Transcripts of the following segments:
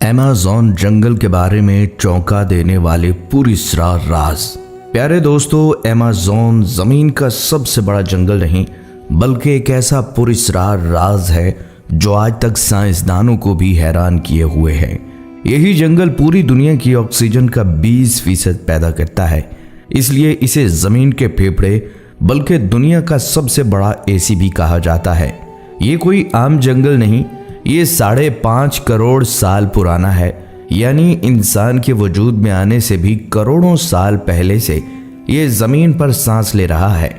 Amazon जंगल के बारे में चौंका देने वाले पुरस्रार राज। प्यारे दोस्तों, अमेज़न जमीन का सबसे बड़ा जंगल नहीं बल्कि एक ऐसा पुरस्रार राज है जो आज तक साइंसदानों को भी हैरान किए हुए है। यही जंगल पूरी दुनिया की ऑक्सीजन का 20% पैदा करता है, इसलिए इसे जमीन के फेफड़े बल्कि दुनिया का सबसे बड़ा एसी भी कहा जाता है। ये कोई आम जंगल नहीं, ये 5.5 करोड़ साल पुराना है, यानी इंसान के वजूद में आने से भी करोड़ों साल पहले से ये जमीन पर सांस ले रहा है।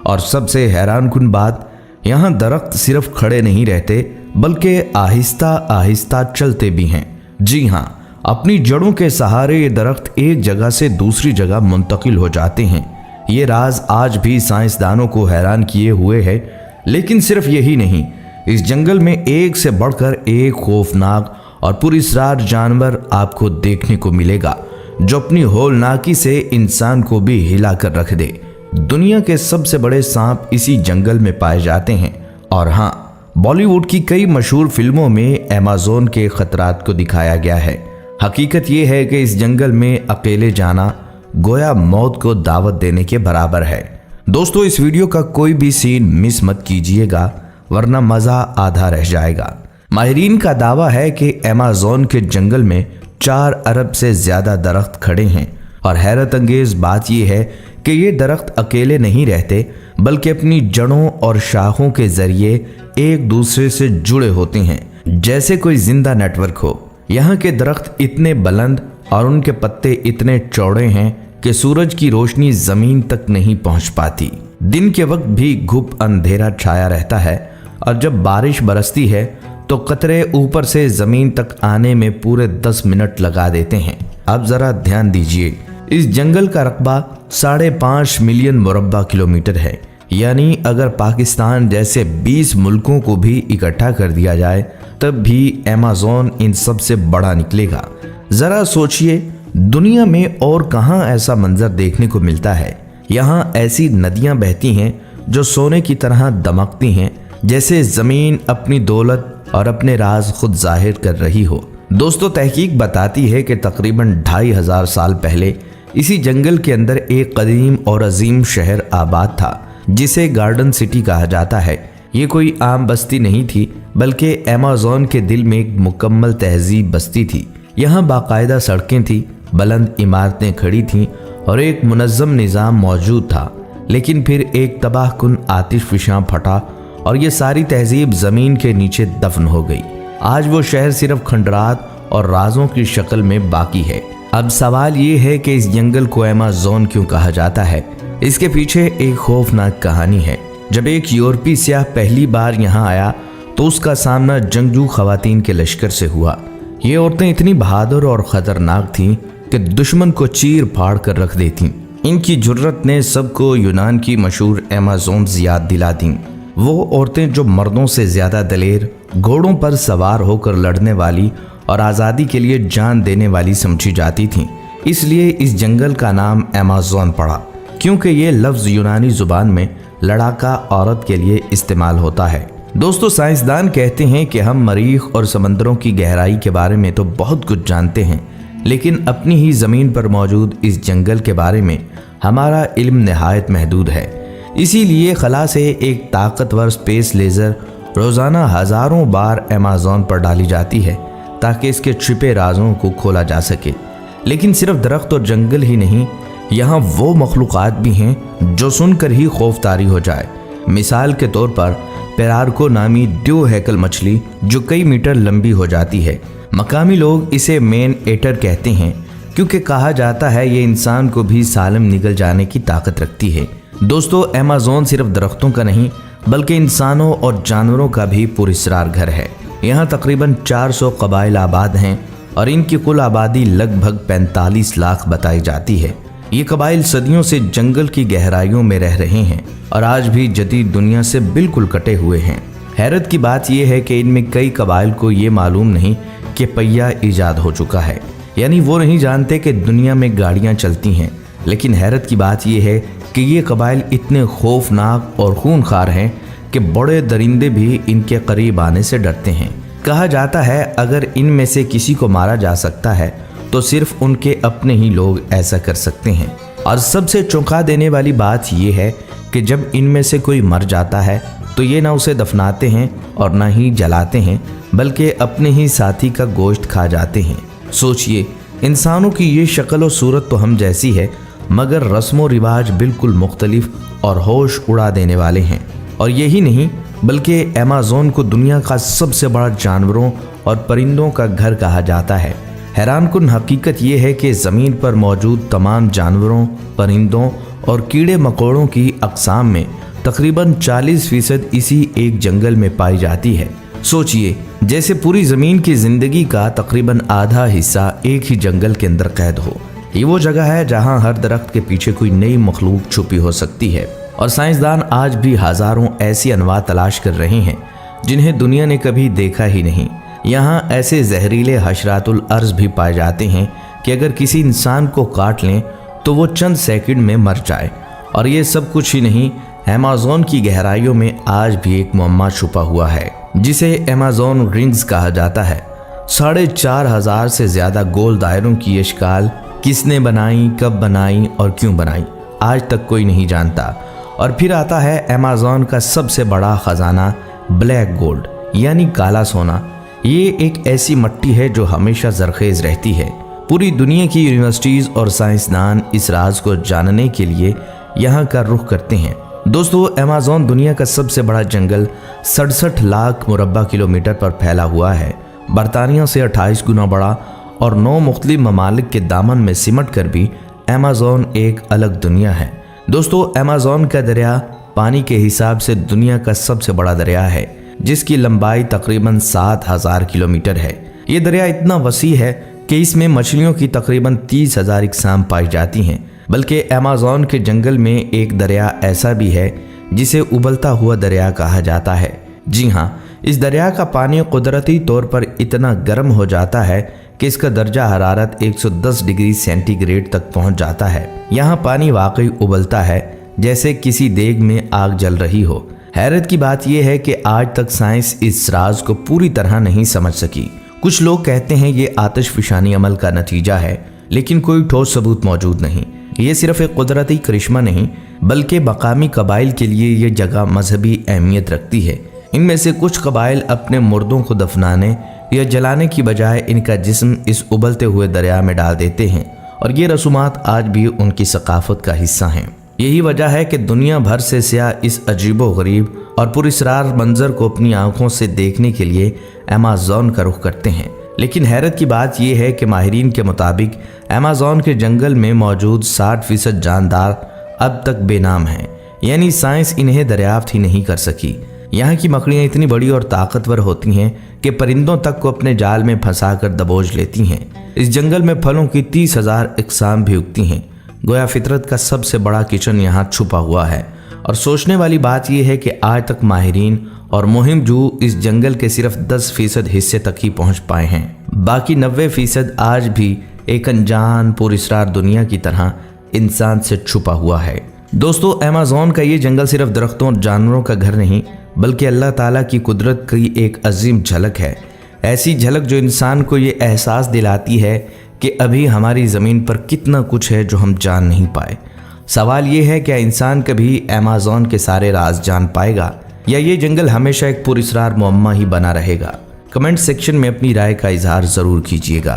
और सबसे हैरानकुन बात, यहाँ दरख्त सिर्फ खड़े नहीं रहते बल्कि आहिस्ता आहिस्ता चलते भी हैं। जी हाँ, अपनी जड़ों के सहारे ये दरख्त एक जगह से दूसरी जगह मुंतकिल हो जाते हैं। ये राज आज भी साइंसदानों को हैरान किए हुए है। लेकिन सिर्फ यही नहीं, इस जंगल में एक से बढ़कर एक खौफनाक और पुरस्रार जानवर आपको देखने को मिलेगा जो अपनी होलनाकी से इंसान को भी हिला कर रख दे। दुनिया के सबसे बड़े सांप इसी जंगल में पाए जाते हैं। और हाँ, बॉलीवुड की कई मशहूर फिल्मों में अमेज़न के खतरात को दिखाया गया है। हकीकत ये है कि इस जंगल में अकेले जाना गोया मौत को दावत देने के बराबर है। दोस्तों, इस वीडियो का कोई भी सीन मिस मत कीजिएगा वरना मजा आधा रह जाएगा। माहिरीन का दावा है कि अमेज़न के जंगल में 4 अरब से ज्यादा दरख्त खड़े हैं। और हैरत अंगेज बात यह है कि ये दरख्त अकेले नहीं रहते बल्कि अपनी जड़ों और शाखों के जरिए एक दूसरे से जुड़े होते हैं, जैसे कोई जिंदा नेटवर्क हो। यहाँ के दरख्त इतने बुलंद और उनके पत्ते इतने चौड़े हैं कि सूरज की रोशनी जमीन तक नहीं पहुंच पाती। दिन के वक्त भी घुप अंधेरा छाया रहता है और जब बारिश बरसती है तो कतरे ऊपर से जमीन तक आने में पूरे 10 मिनट लगा देते हैं। अब जरा ध्यान दीजिए, इस जंगल का रकबा 5.5 मिलियन मुरब्बा किलोमीटर है, यानी अगर पाकिस्तान जैसे 20 मुल्कों को भी इकट्ठा कर दिया जाए तब भी अमेज़न इन सबसे बड़ा निकलेगा। जरा सोचिए, दुनिया में और कहाँ ऐसा मंजर देखने को मिलता है। यहाँ ऐसी नदियाँ बहती हैं जो सोने की तरह दमकती हैं, जैसे जमीन अपनी दौलत और अपने राज खुद जाहिर कर रही हो। दोस्तों, तहकीक बताती है कि तकरीबन 2500 साल पहले इसी जंगल के अंदर एक कदीम और अजीम शहर आबाद था जिसे गार्डन सिटी कहा जाता है। ये कोई आम बस्ती नहीं थी बल्कि अमेज़न के दिल में एक मुकम्मल तहजीब बस्ती थी। यहाँ बाकायदा सड़कें थी, बुलंद इमारतें खड़ी थीं और एक मुनज़्ज़म निज़ाम मौजूद था। लेकिन फिर एक तबाहकुन आतिशफिशां फटा और ये सारी तहजीब ज़मीन के नीचे दफन हो गई। आज वो शहर सिर्फ खंडरात और राजों की शक्ल में बाकी है। अब सवाल ये है कि इस जंगल को अमेज़न क्यों कहा जाता है। इसके पीछे एक खौफनाक कहानी है। जब एक यूरोपीय सियाह पहली बार यहाँ आया तो उसका सामना जंगजू खवातीन के लश्कर से हुआ। ये औरतें इतनी बहादुर और ख़तरनाक थीं कि दुश्मन को चीर फाड़ कर रख देती। इनकी जुर्रत ने सबको यूनान की मशहूर अमेज़न याद दिला दी। वो औरतें जो मर्दों से ज़्यादा दलेर, घोड़ों पर सवार होकर लड़ने वाली और आज़ादी के लिए जान देने वाली समझी जाती थीं। इसलिए इस जंगल का नाम अमेज़न पड़ा, क्योंकि ये लफ्ज़ यूनानी ज़ुबान में लड़ाका औरत के लिए इस्तेमाल होता है। दोस्तों, साइंसदान कहते हैं कि हम मरीख और समंदरों की गहराई के बारे में तो बहुत कुछ जानते हैं, लेकिन अपनी ही ज़मीन पर मौजूद इस जंगल के बारे में हमारा इल्म नहायत महदूद है। इसीलिए खला से एक ताकतवर स्पेस लेज़र रोज़ाना हज़ारों बार अमेज़न पर डाली जाती है ताकि इसके छिपे राजों को खोला जा सके। लेकिन सिर्फ दरख्त और जंगल ही नहीं, यहाँ वो मखलूक़ात भी हैं जो सुनकर ही खौफतारी हो जाए। मिसाल के तौर पर पेरार्को नामी ड्यू हैकल मछली जो कई मीटर लंबी हो जाती है। मकामी लोग इसे मेन एटर कहते हैं क्योंकि कहा जाता है ये इंसान को भी सालम निगल जाने की ताकत रखती है। दोस्तों, अमेज़न सिर्फ दरख्तों का नहीं बल्कि इंसानों और जानवरों का भी पुरस्रार घर है। यहाँ तकरीबन 400 कबाइल आबाद हैं और इनकी कुल आबादी लगभग 45 लाख बताई जाती है। ये कबाइल सदियों से जंगल की गहराइयों में रह रहे हैं और आज भी जदीद दुनिया से बिल्कुल कटे हुए हैं। हैरत की बात यह है कि इनमें कई कबाइल को ये मालूम नहीं कि पहिया ईजाद हो चुका है, यानी वो नहीं जानते कि दुनिया में गाड़ियाँ चलती हैं। लेकिन हैरत की बात यह है कि ये कबाइल इतने खौफनाक और खूनखार हैं कि बड़े दरिंदे भी इनके करीब आने से डरते हैं। कहा जाता है अगर इनमें से किसी को मारा जा सकता है तो सिर्फ उनके अपने ही लोग ऐसा कर सकते हैं। और सबसे चौंका देने वाली बात यह है कि जब इनमें से कोई मर जाता है तो ये ना उसे दफनाते हैं और ना ही जलाते हैं, बल्कि अपने ही साथी का गोश्त खा जाते हैं। सोचिए, इंसानों की ये शक्ल और सूरत तो हम जैसी है, मगर रस्म रिवाज बिल्कुल मुख्तलिफ और होश उड़ा देने वाले हैं। और यही नहीं बल्कि अमेज़न को दुनिया का सबसे बड़ा जानवरों और परिंदों का घर कहा जाता है। हैरानकुन हकीकत यह है कि ज़मीन पर मौजूद तमाम जानवरों, परिंदों और कीड़े मकोड़ों की अक़साम में तकरीबन 40% इसी एक जंगल में पाई जाती है। सोचिए, जैसे पूरी ज़मीन की ज़िंदगी का तकरीबन आधा हिस्सा एक ही जंगल के अंदर कैद हो। ये वो जगह है जहां हर दरख्त के पीछे कोई नई मखलूक छुपी हो सकती है। और साइंसदान आज भी हज़ारों ऐसी अनवा तलाश कर रहे हैं जिन्हें दुनिया ने कभी देखा ही नहीं। यहाँ ऐसे जहरीले हशरातुल अर्ज़ भी पाए जाते हैं कि अगर किसी इंसान को काट लें तो वो चंद सेकंड में मर जाए। और ये सब कुछ ही नहीं, अमेज़न की गहराइयों में आज भी एक मुअम्मा छुपा हुआ है जिसे अमेज़न रिंग्स कहा जाता है। 4500 से ज़्यादा गोल दायरों की ये शिकाल किसने बनाई, कब बनाई और क्यों बनाई, आज तक कोई नहीं जानता। और फिर आता है अमेज़न का सबसे बड़ा ख़जाना, ब्लैक गोल्ड यानी काला सोना। ये एक ऐसी मिट्टी है जो हमेशा जरखेज़ रहती है। पूरी दुनिया की यूनिवर्सिटीज़ और साइंसदान इस राज को जानने के लिए यहाँ का रुख करते हैं। दोस्तों, अमेज़न दुनिया का सबसे बड़ा जंगल 67 लाख मुरब्बा किलोमीटर पर फैला हुआ है। बरतानिया से 28 गुना बड़ा और 9 मुख्तलिफ ममालिक के दामन में सिमट कर भी अमेज़न एक अलग दुनिया है। दोस्तों, अमेज़न का दरिया पानी के हिसाब से दुनिया का सबसे बड़ा दरिया है, जिसकी लंबाई तकरीबन 7000 किलोमीटर है। ये दरिया इतना वसी है कि इसमें मछलियों की तकरीबन 30,000 इकसाम पाई जाती हैं। बल्कि अमेज़न के जंगल में एक दरिया ऐसा भी है जिसे उबलता हुआ दरिया कहा जाता है। जी हाँ, इस दरिया का पानी कुदरती तौर पर इतना गर्म हो जाता है कि इसका दर्जा हरारत 110 डिग्री सेंटीग्रेड तक पहुंच जाता है। यहाँ पानी वाकई उबलता है जैसे किसी देग में आग जल रही हो। हैरत की बात यह है कि आज तक साइंस इस राज को पूरी तरह नहीं समझ सकी। कुछ लोग कहते हैं ये आतिशफशानी अमल का नतीजा है, लेकिन कोई ठोस सबूत मौजूद नहीं। ये सिर्फ एक कुदरती करिश्मा नहीं, बल्कि मकामी कबाइल के लिए ये जगह मजहबी अहमियत रखती है। इनमें से कुछ कबाइल अपने मुर्दों को दफनाने या जलाने की बजाय इनका जिस्म इस उबलते हुए दरिया में डाल देते हैं, और ये रसूमात आज भी उनकी सकाफत का हिस्सा हैं। यही वजह है कि दुनिया भर से सियाह इस अजीबो गरीब और पुरस्रार मंजर को अपनी आंखों से देखने के लिए अमेज़न का रुख करते हैं। लेकिन हैरत की बात यह है कि माहिरीन के मुताबिक अमेज़न के जंगल में मौजूद 60% जानदार अब तक बेनाम हैं, यानी साइंस इन्हें दरियाफ्त ही नहीं कर सकी। यहाँ की मकड़ियाँ इतनी बड़ी और ताकतवर होती हैं कि परिंदों तक को अपने जाल में फंसाकर दबोच लेती हैं। इस जंगल में फलों की 30,000 इकसाम भी उगती हैं। गोया फितरत का सबसे बड़ा किचन यहाँ छुपा हुआ है। और सोचने वाली बात यह है कि आज तक माहिरीन और मुहिम जू इस जंगल के सिर्फ 10% हिस्से तक ही पहुँच पाए हैं। बाकी 90% आज भी एक अनजान पुरस्रार दुनिया की तरह इंसान से छुपा हुआ है। दोस्तों, अमेज़न का ये जंगल सिर्फ दरख्तों और जानवरों का घर नहीं, बल्कि अल्लाह ताला की कुदरत की एक अजीम झलक है। ऐसी झलक जो इंसान को ये एहसास दिलाती है कि अभी हमारी ज़मीन पर कितना कुछ है जो हम जान नहीं पाए। सवाल ये है, क्या इंसान कभी अमेज़न के सारे राज जान पाएगा, या ये जंगल हमेशा एक पुरस्रार मुअम्मा ही बना रहेगा? कमेंट सेक्शन में अपनी राय का इजहार ज़रूर कीजिएगा।